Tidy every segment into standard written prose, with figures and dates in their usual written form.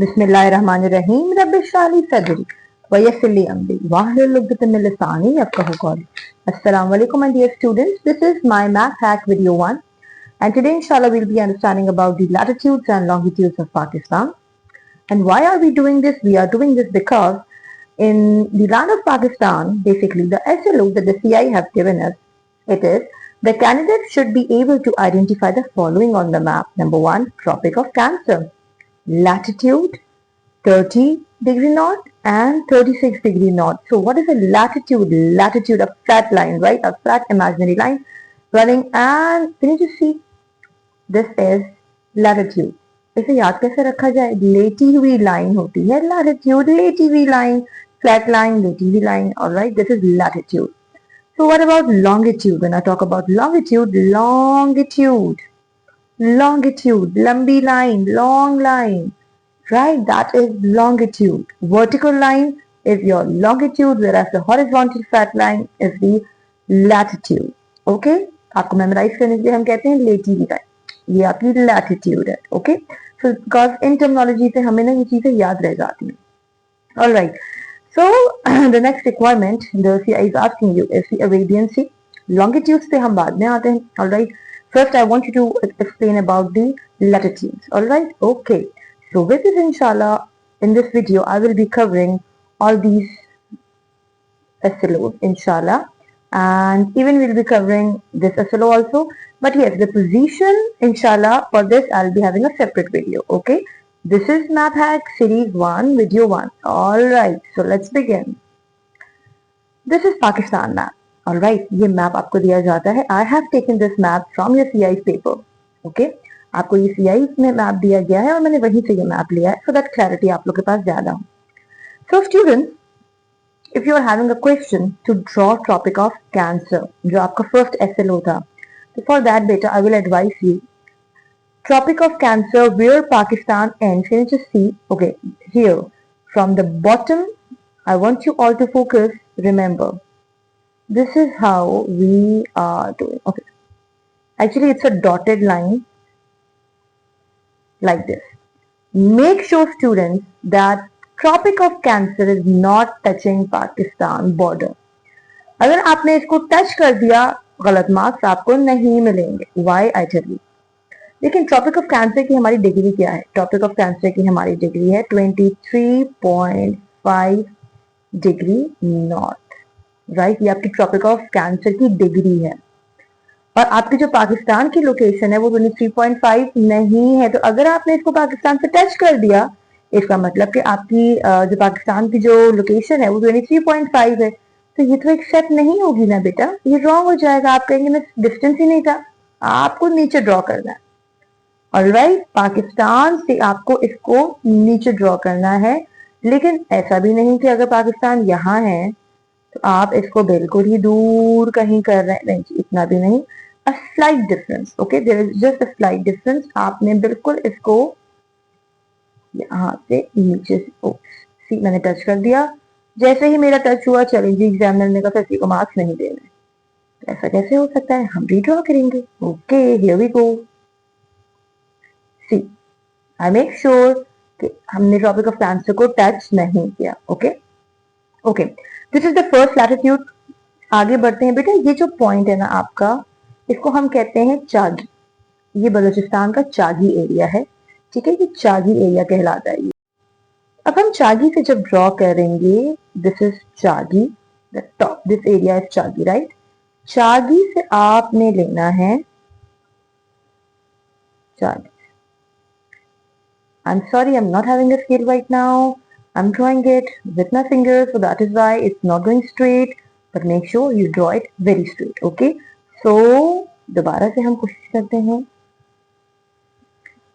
बिस्मिल्लाहिर्रहमानिर्रहीम रब्बिश्रह ली सदरी वयस्सिर ली अमरी वाहलुल उक़दतम मिन लिसानी यफ़क़हू क़ौली। Assalamu alaikum my dear students. This is my math hack video 1 and today inshallah we'll be understanding about the latitudes and longitudes of Pakistan. And why are we doing this? We are doing this because in the land of Pakistan, basically the SLO that the CI have given us, it is the candidate should be able to identify the following on the map. Number 1, Tropic of Cancer, latitude 30° north and 36° north. So what is a latitude? Latitude, a flat line, right? A flat imaginary line running, and can you just see? This is latitude. इसे याद कैसे रखा जाए? लेटी हुई line होती है latitude, लेटी हुई line, flat line, लेटी हुई line. All right, this is latitude. So what about longitude? When I talk about longitude, longitude, लंबी line, long line. Right, that is longitude. Vertical line is your longitude, whereas the horizontal flat line is the latitude. Okay, आपको memorize करने के लिए हम कहते हैं लेटी हुई लाइन, ये आपकी latitude है. Okay, so because in terminology से हमें ना ये चीजें याद रह जाती हैं. All right, so the next requirement the CI is asking you is the Arabian Sea. Longitudes पे हम बाद में आते हैं. All right, first I want you to explain about the latitudes. All right, okay. So with this inshallah, in this video I will be covering all these SLOs inshallah, and even we'll be covering this SLO also, but yes, the position inshallah for this I'll be having a separate video. Okay, this is Map Hack series 1 video 1. Alright, so let's begin. This is Pakistan map. Alright, ये map आपको दिया जाता है. I have taken this map from your CI's paper. Okay, आपको ये CI में map दिया गया है और मैंने वहीं से ये मैप लिया है, so that clarity आप लोग के पास ज्यादा हो. So students, if you are having a question to draw Tropic of Cancer, जो आपका first SLO था, so for that beta I will advise you Tropic of Cancer where Pakistan ends. Can you just see? Okay, here from the bottom I want you all to focus. Remember, this is how we are doing. Okay, actually it's a dotted line like this. Make sure students that Tropic of Cancer is not touching Pakistan border. अगर आपने इसको touch कर दिया, गलत marks आपको नहीं मिलेंगे. Why I tell you. लेकिन ट्रॉपिक ऑफ कैंसर की हमारी डिग्री क्या है? ट्रॉपिक ऑफ कैंसर की हमारी डिग्री है 23.5 डिग्री नॉर्थ. राइट, ये आपकी ट्रॉपिक ऑफ कैंसर की डिग्री है. और आपकी जो पाकिस्तान की लोकेशन है वो 23.5 नहीं है. तो अगर आपने इसको पाकिस्तान से टच कर दिया, इसका मतलब कि आपकी जो पाकिस्तान की जो लोकेशन है वो 23.5 है, तो ये तो एक्सेप्ट नहीं होगी ना बेटा, ये रॉन्ग हो जाएगा. आप कहेंगे मैं डिस्टेंस ही नहीं था. आपको नीचे ड्रॉ करना है. ऑलराइट, पाकिस्तान से आपको इसको नीचे ड्रॉ करना है. लेकिन ऐसा भी नहीं कि अगर पाकिस्तान यहाँ है तो आप इसको बिल्कुल ही दूर कहीं कर रहे हैं. नहीं, इतना भी नहीं. A slight difference. Okay, there is just a slight difference. आपने बिल्कुल इसको यहाँ से नीचे सी मैंने टच कर दिया. जैसे ही मेरा टच हुआ, चलिए जी एग्जामिनर ने कहा किसी को मार्क्स नहीं देना. ऐसा कैसे हो सकता है? हम रीड्रॉ करेंगे. Okay, here we go. See, I make sure कि हमने ट्रॉपिक ऑफ कैंसर को टच नहीं किया. Okay okay, this is the first latitude. आगे बढ़ते हैं बेटा. ये जो पॉइंट है ना आपका, इसको हम कहते हैं चागी. ये बलूचिस्तान का चागी एरिया है. ठीक है, ये चागी एरिया कहलाता है. अब हम चागी से जब ड्रॉ करेंगे, this is Chagai, the top, this area is Chagai. Right, Chagai से आपने लेना है Chagai. I'm sorry, I'm not having a scale right now. I'm drawing it with my fingers, so that is why it's not going straight. But make sure you draw it very straight. Okay? So दोबारा से हम कोशिश करते हैं.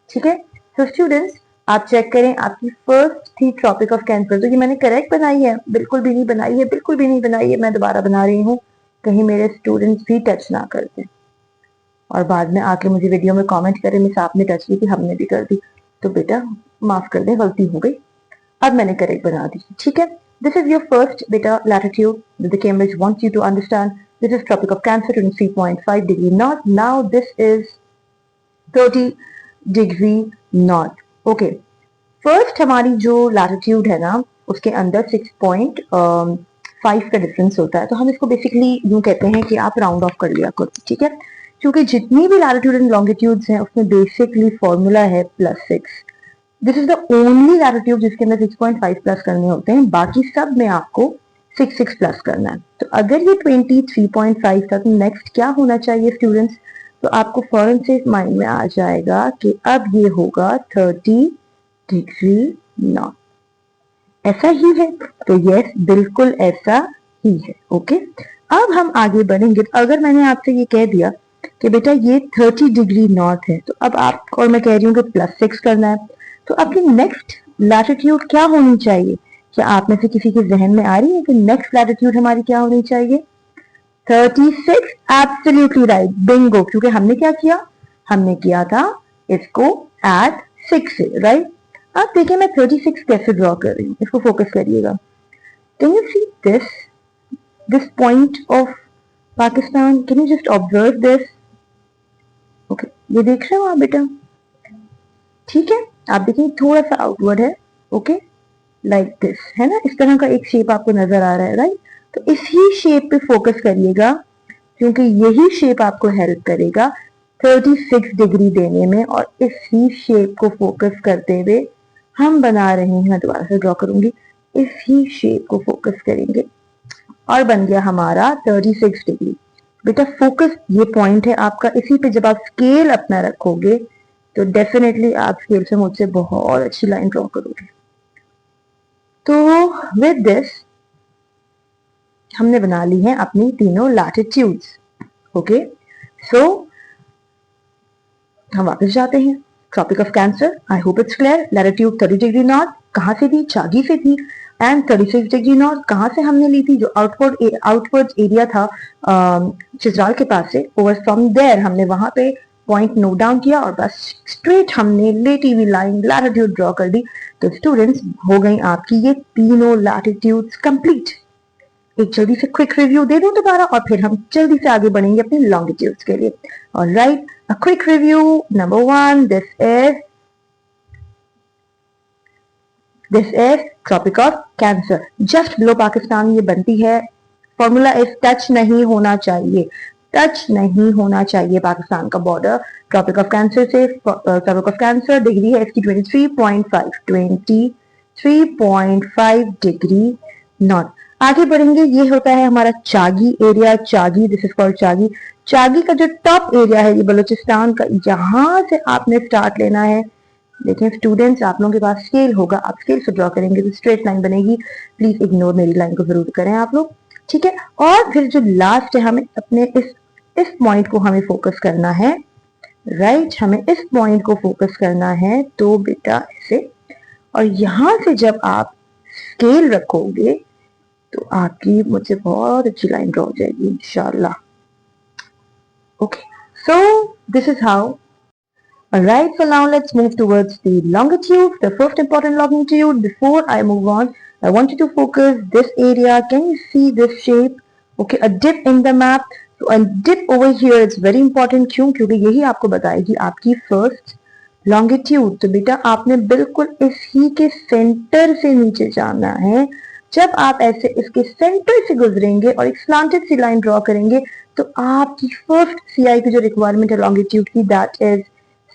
ठीक है? So students, आप check करें, आपकी फर्स्ट थी ट्रॉपिक ऑफ कैंसर. तो ये मैंने करेक्ट बनाई है? बिल्कुल भी नहीं बनाई है, बिल्कुल भी नहीं बनाई है. मैं दोबारा बना रही हूँ, कहीं मेरे स्टूडेंट्स भी टच ना करते और बाद में आके मुझे वीडियो में कमेंट करें मिस आपने टच की थी, हमने भी कर दी. तो बेटा माफ कर दे, गलती हो गई. अब मैंने करेक्ट बना दी. ठीक है, दिस इज योर फर्स्ट बेटा latitude the Cambridge wants you to understand. This is Tropic of Cancer 23.5 degree north. Now this is 30 degree north. Okay, first हमारी जो लैटिट्यूड है ना, उसके अंदर 6.5 का डिफरेंस होता है, तो हम इसको बेसिकली यूं कहते हैं कि आप राउंड ऑफ कर लिया करो, ठीक है। क्योंकि जितनी भी लैटिट्यूड एंड लॉन्गिट्यूड्स हैं उसमें बेसिकली फॉर्मूला है +6। This is the only latitude जिसके अंदर 6.5 प्लस करने होते हैं, बाकी सब में आपको 6 प्लस करना है। तो अगर ये 23.5 था तो नेक्स्ट क्या होना चाहिए स्टूडेंट्स? तो आपको फौरन से माइंड में आ जाएगा कि अब ये होगा 30 डिग्री नॉर्थ। ऐसा ही है? तो यस, बिल्कुल ऐसा ही है। ओके, अब हम आगे बढ़ेंगे। तो अगर मैंने आपसे ये कह दिया कि बेटा ये 30 डिग्री नॉर्थ है, तो अब आप और मैं कह रही हूँ कि +6 करना है, तो आपकी नेक्स्ट लैटिट्यूड क्या होनी चाहिए? क्या आप में से किसी के जहन में आ रही है कि नेक्स्ट लैटिट्यूड हमारी क्या होनी चाहिए? 36। Absolutely right, Bingo. क्योंकि हमने क्या किया? हमने किया था इसको एड 6 से, राइट। अब देखिए मैं 36 कैसे ड्रॉ कर रही हूँ, इसको फोकस करिएगा। Can you see this point of Pakistan? Can you just observe this? Okay, ये देख रहे हो आप बेटा? ठीक है, आप देखिए थोड़ा सा आउटवर्ड है। ओके, लाइक दिस, है ना? इस तरह का एक शेप आपको नजर आ रहा है, राइट। तो इसी शेप पे फोकस करिएगा, क्योंकि यही शेप आपको हेल्प करेगा 36 डिग्री देने में। और इसी शेप को फोकस करते हुए हम बना रहे हैं, मैं दोबारा से ड्रॉ करूंगी, इसी शेप को फोकस करेंगे और बन गया हमारा 36 डिग्री। बेटा फोकस ये पॉइंट है आपका, इसी पे जब आप स्केल अपना रखोगे तो डेफिनेटली आप स्केल से मुझसे बहुत अच्छी लाइन ड्रॉ करोगे। तो विद दिस हमने बना ली है अपनी तीनों लैटिट्यूड्स। ओके, सो हम वापस जाते हैं। Tropic of Cancer, I hope it's clear. Latitude 30 degree north कहां से थी? चागी से थी। एंड 36 डिग्री नॉर्थ कहां से हमने ली थी? जो आउटवर्ड एरिया था चित्राल के पास से, ओवर फ्रॉम देयर हमने वहां पे पॉइंट नोट डाउन किया और बस स्ट्रेट हमने लेटी हुई लाइन लैटिट्यूड ड्रॉ कर दी। तो स्टूडेंट्स, हो गई आपकी ये तीनों लैटिट्यूड्स कंप्लीट। एक जल्दी से क्विक रिव्यू दे दूं दोबारा और फिर हम जल्दी से आगे बढ़ेंगे अपने लॉन्गिट्यूड्स के लिए। Alright, a quick review. Number 1, this is Tropic of Cancer, just below Pakistan ये बनती है। फॉर्मूला इज टच नहीं होना चाहिए, टच नहीं होना चाहिए पाकिस्तान का बॉर्डर ट्रॉपिक ऑफ कैंसर से। ट्रॉपिक ऑफ कैंसर डिग्री है इसकी 23.5 डिग्री नॉर्थ। आगे बढ़ेंगे, ये होता है हमारा Chagai area. Chagai, this is called Chagai. Chagai का जो टॉप एरिया है ये बलूचिस्तान का, यहां से आपने स्टार्ट लेना है। देखिए स्टूडेंट्स, आप लोगों के पास स्केल होगा, आप स्केल से ड्रॉ करेंगे तो स्ट्रेट लाइन बनेगी। प्लीज इग्नोर मेरी लाइन को जरूर करें आप लोग, ठीक है। और फिर जो लास्ट है, हमें अपने इस पॉइंट को हमें फोकस करना है, राइट। हमें इस पॉइंट को फोकस करना है। तो बेटा ऐसे, और यहां से जब आप स्केल रखोगे तो आपकी मुझसे बहुत अच्छी लाइन ड्रॉ हो जाएगी इंशाल्लाह। Okay, so this is how. Alright, so now let's move towards the longitude, the first important longitude. Before I move on, I want you to focus this area. Can you see this shape? Okay, a dip in the map. So a dip over here is very important. क्यों? क्योंकि यही आपको बताएगी आपकी first longitude. तो बेटा आपने बिल्कुल इसी के सेंटर से नीचे जाना है। जब आप ऐसे इसके सेंटर से गुजरेंगे और एक स्लांटेड सी लाइन ड्रॉ करेंगे तो आपकी फर्स्ट सीआई की जो रिक्वायरमेंट है लॉन्गिट्यूड की, दैट इज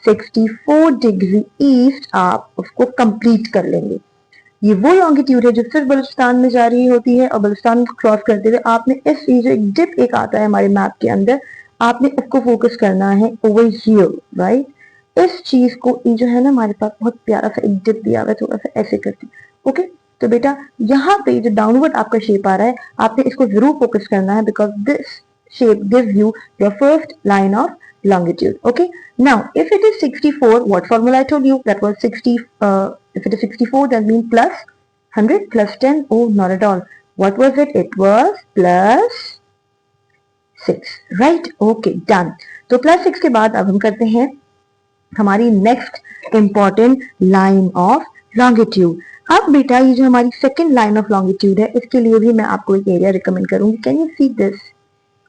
64 डिग्री ईस्ट, आप उसको कंप्लीट कर लेंगे। ये वो लॉन्गिट्यूड है जो सिर्फ बलूचिस्तान में जा रही होती है और बलूचिस्तान को क्रॉस करते हुए आपने इस जो एक डिप एक आता है हमारे मैप के अंदर, आपने उसको फोकस करना है ओवर हियर, राइट। इस चीज को, ये जो है ना हमारे पास बहुत प्यारा सा एक डिप दिया हुआ है, थोड़ा सा ऐसे करके। ओके, तो बेटा यहाँ पे जो डाउनवर्ड आपका शेप आ रहा है, आपने इसको जरूर फोकस करना है, because this shape gives you your first line of longitude. Okay, now if it is 64, what formula I told you? That was 60. If it is 64, that means plus 100 plus 10. Oh, not at all. What was it? It was plus 6, right? Okay, done. तो plus 6 के बाद अब हम करते हैं हमारी next important line of longitude. अब बेटा ये जो हमारी सेकेंड लाइन ऑफ लॉन्गिट्यूड है, इसके लिए भी मैं आपको एक एरिया रिकमेंड करूंगी। Can you see this?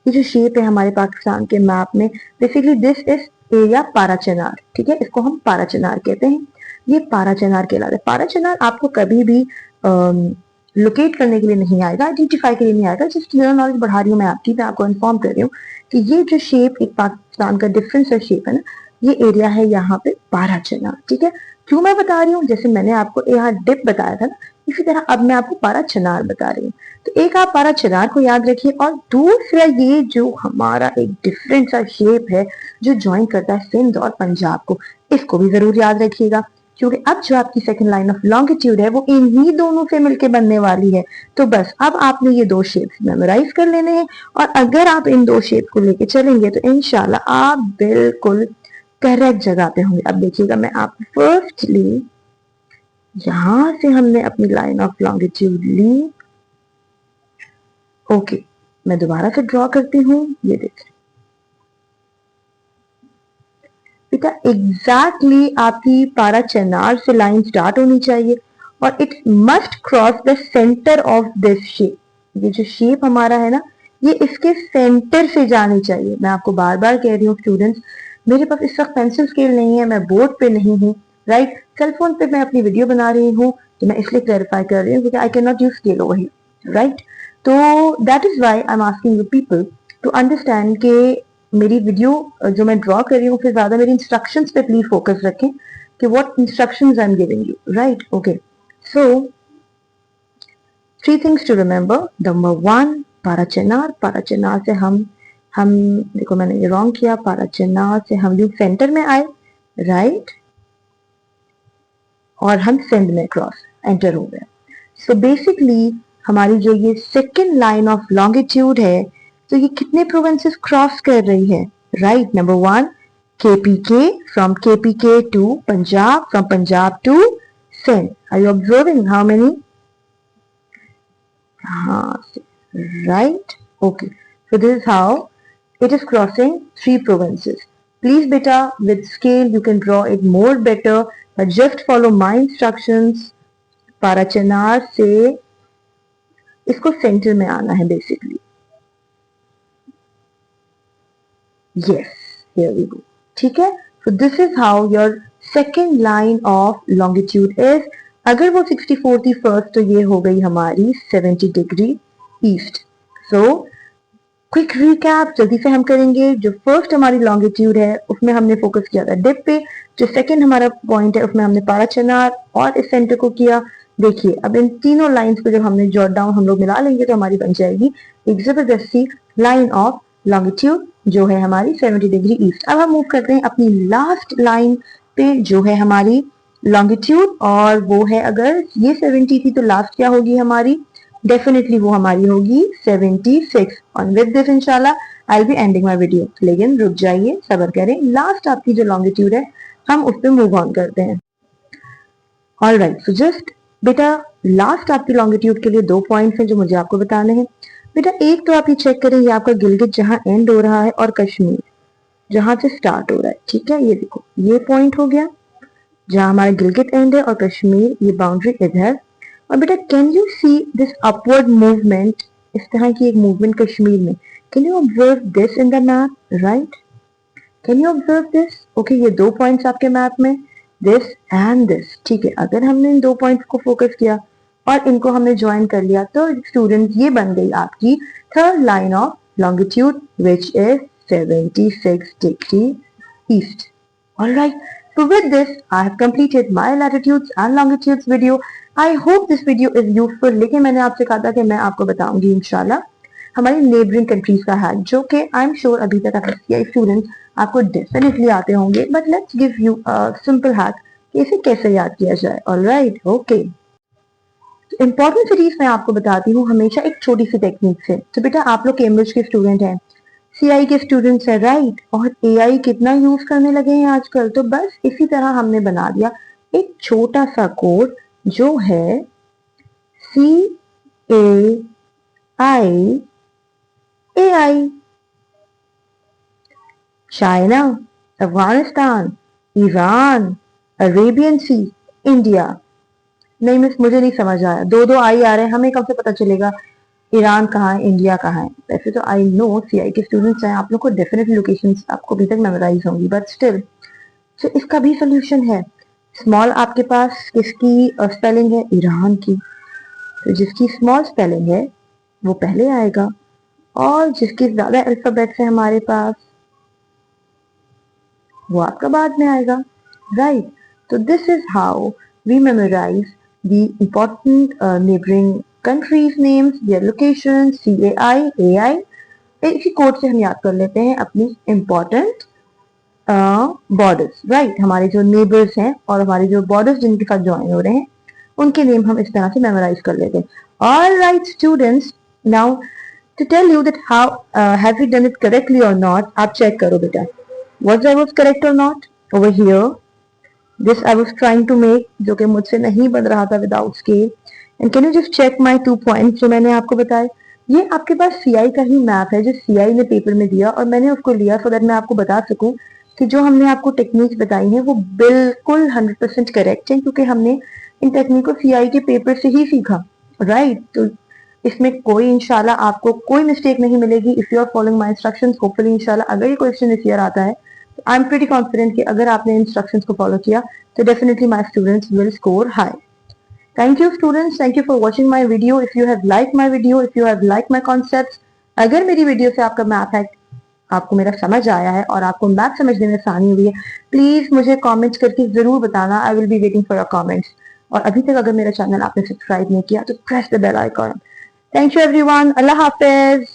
ये जो शेप है हमारे पाकिस्तान के मैप में, basically this is area Parachinar, ठीक है, इसको हम पाराचनार कहते हैं। ये पारा चिनार कहलाता है। पारा चिनार आपको कभी भी लोकेट करने के लिए नहीं आएगा, आइडेंटिफाई के लिए नहीं आएगा। जस्ट जनरल नॉलेज बढ़ा रही हूँ मैं आपको इन्फॉर्म कर रही हूँ कि ये जो शेप एक पाकिस्तान का डिफरेंट सा शेप है ना, ये एरिया है यहाँ पे पारा चिनार। ठीक है, क्यों मैं बता रही हूँ, जैसे मैंने आपको यहाँ डिप बताया था ना, इसी तरह अब मैं आपको पारा चिनार बता रही हूँ। तो एक आप पारा चिनार को याद रखिए, और दूसरा ये जो हमारा एक डिफरेंट सा शेप है जो ज्वाइन करता है सिंध और पंजाब को, इसको भी जरूर याद रखिएगा, क्योंकि अब जो आपकी सेकंड लाइन ऑफ लॉन्गिट्यूड है वो इन्हीं दोनों से मिलकर बनने वाली है। तो बस अब आपने ये दो शेप्स मेमोराइज कर लेने हैं, और अगर आप इन दो शेप को लेके चलेंगे तो इंशाल्लाह आप बिल्कुल करेक्ट जगह पे होंगे। अब देखिएगा, मैं आपको फर्स्टली यहां से हमने अपनी लाइन ऑफ लॉन्गिट्यूड ली। ओके, मैं दोबारा से ड्रॉ करती हूँ। ये देखिए बेटा, एग्जैक्टली आपकी पारा चिनार से लाइन स्टार्ट होनी चाहिए, और it must cross the centre of this shape. ये जो शेप हमारा है ना, ये इसके सेंटर से जानी चाहिए। मैं आपको बार बार कह रही हूँ स्टूडेंट्स, मेरे पास इस वक्त पेंसिल स्केल नहीं है, मैं बोर्ड पे नहीं हूँ, राइट। सेलफोन पे मैं अपनी वीडियो बना रही हूँ, तो मैं इसलिए क्लैरिफाई कर रही हूँ क्योंकि I can not use scale over here, right. तो that is why I am asking you people to understand के मेरी वीडियो जो मैं ड्रॉ कर रही हूँ, फिर ज्यादा मेरी इंस्ट्रक्शंस पे प्लीज फोकस रखें कि what instructions I am giving you, right. Okay, so 3 things to remember. Number 1, पारा चिनार से हम देखो मैंने ये रॉन्ग किया, पारा चिनार से हम भी सेंटर में आए, राइट, और हम सिंध में क्रॉस एंटर हो गए। सो बेसिकली हमारी जो ये सेकेंड लाइन ऑफ लॉन्गिट्यूड है, तो ये कितने प्रोविंसेस क्रॉस कर रही है, right. Number 1, KPK, from KPK to Punjab, from Punjab to Sindh. Are you observing how many? Right, okay, so this is how it is crossing 3 provinces. Please beta, with scale you can draw it more better, but just follow my instructions. पारा चिनार से इसको centre में आना है basically. yes, here we go, ठीक है। so this is how your second line of longitude is. अगर वो 64 थी फर्स्ट, तो ये हो गई हमारी 70 degree east. So quick recap जल्दी से हम करेंगे। जो फर्स्ट हमारी लॉन्गिट्यूड है उसमें हमने फोकस किया था डिप पे, जो सेकंड हमारा पॉइंट है उसमें हमने पारा चिनार और इस सेंटर को किया। देखिए अब इन तीनों लाइंस को जब हमने जॉट डाउन हम लोग मिला लेंगे तो हमारी बन जाएगी एक जबरदस्ती लाइन ऑफ लॉन्गिट्यूड जो है हमारी 70 डिग्री ईस्ट। अब हम मूव करते हैं अपनी लास्ट लाइन पे जो है हमारी लॉन्गिट्यूड, और वो है, अगर ये 70 थी तो लास्ट क्या होगी हमारी, डेफिनेटली वो हमारी होगी 76। और विद दिस इंशाल्लाह I will be ending my video. लेकिन रुक जाइए, सब्र करें, लास्ट आपकी जो लॉन्गिट्यूड है हम उस पर मूव ऑन करते हैं। ऑलराइट, सो जस्ट बेटा लास्ट आपकी लॉन्गिट्यूड के लिए 2 पॉइंट्स हैं जो मुझे आपको बताने हैं। बेटा एक तो आप ये चेक करें, ये आपका गिलगित जहां एंड हो रहा है और कश्मीर जहां से स्टार्ट हो रहा है, ठीक है। ये देखो ये पॉइंट हो गया जहां हमारा गिलगित एंड है और कश्मीर ये बाउंड्री इधर। और बेटा can you see this upward movement, इस तरह की एक मूवमेंट कश्मीर में, can you observe this in the map, right, can you observe this? Okay, ये 2 पॉइंट्स आपके मैप में, दिस एंड दिस, ठीक है। अगर हमने इन 2 पॉइंट्स को फोकस किया और इनको हमने ज्वाइन कर लिया तो स्टूडेंट ये बन गई आपकी third line of longitude which is 76 degree east. Alright, so with this I have completed my latitudes and longitudes video. I hope this video is useful. लेकिन मैंने आपसे कहा था कि मैं आपको बताऊंगी इंशाल्लाह हमारी नेबरिंग कंट्रीज का हैक, जो कि आई एम श्योर अभी तक आपके स्टूडेंट्स आपको डेफिनेटली आते होंगे, but let's give you a simple hack कि इसे कैसे याद किया जाए। ऑलराइट, ओके, इंपॉर्टेंट सिटीज मैं आपको बताती हूँ हमेशा एक छोटी सी टेक्निक से। तो बेटा आप लोग कैम्ब्रिज के स्टूडेंट हैं, सीआई के स्टूडेंट्स है, राइट, और एआई कितना यूज करने लगे हैं आजकल। तो बस इसी तरह हमने बना दिया एक छोटा सा कोड जो है CAIAI। China, Afghanistan, Iran, Arabian sea, India. नहीं मिस, मुझे नहीं समझ आया, 2 आई आ रहे हैं, हमें कब से पता चलेगा ईरान कहाँ है, इंडिया कहाँ है? वैसे तो आई नो सीआई के स्टूडेंट्स हैं, आप लोग को डेफिनेटली लोकेशंस आपको अभी तक मेमोराइज होंगी, बट स्टिल तो इसका भी सोल्यूशन है। स्मॉल आपके पास किसकी स्पेलिंग है? ईरान की। तो जिसकी स्मॉल स्पेलिंग है वो पहले आएगा, और जिसके ज्यादा अल्फाबेट्स है हमारे पास वो आपका बाद में आएगा, राइट। तो this is how we memorise the important neighbouring countries names, their location, CAI AI। इसी कोड से हम याद कर लेते हैं अपनी इम्पोर्टेंट बॉर्डर्स, राइट। हमारे जो नेबर्स हैं और हमारे जो बॉर्डर्स जिनके साथ ज्वाइन हो रहे हैं उनके नेम हम इस तरह से मेमोराइज कर लेते हैं। All right students, now to tell you that how have we done it correctly or not, आप चेक करो बेटा, was I was correct or not over here? This I was trying to make, जो कि मुझसे नहीं बन रहा था without scale, and can you just check my 2 points जो मैंने आपको बताए? ये आपके पास CI का ही मैप है जो CI ने पेपर में दिया, और मैंने उसको लिया so that मैं आपको बता सकूं कि जो हमने आपको टेक्निक्स बताई हैं वो बिल्कुल 100% करेक्ट है, क्योंकि हमने इन टेक्निक को CI के पेपर से ही सीखा, राइट। तो इसमें कोई इंशाल्लाह आपको कोई मिस्टेक नहीं मिलेगी if you are following my instructions. Hopefully इंशाल्लाह अगर ये क्वेश्चन इस ईयर आता है तो आई एम प्रीटी कॉन्फिडेंट कि अगर आपने इंस्ट्रक्शंस को फॉलो किया तो definitely my students will score high. Thank you students, thank you for watching my video. If you have like my video, if you have like my concepts, अगर मेरी video से आपका मैथ है, आपको मेरा समझ आया है और आपको मैथ समझने में आसानी हुई है, प्लीज मुझे कमेंट्स करके जरूर बताना। I will be waiting for your comments. और अभी तक अगर मेरा चैनल आपने सब्सक्राइब नहीं किया तो press the bell icon. Thank you everyone. Allah Hafiz.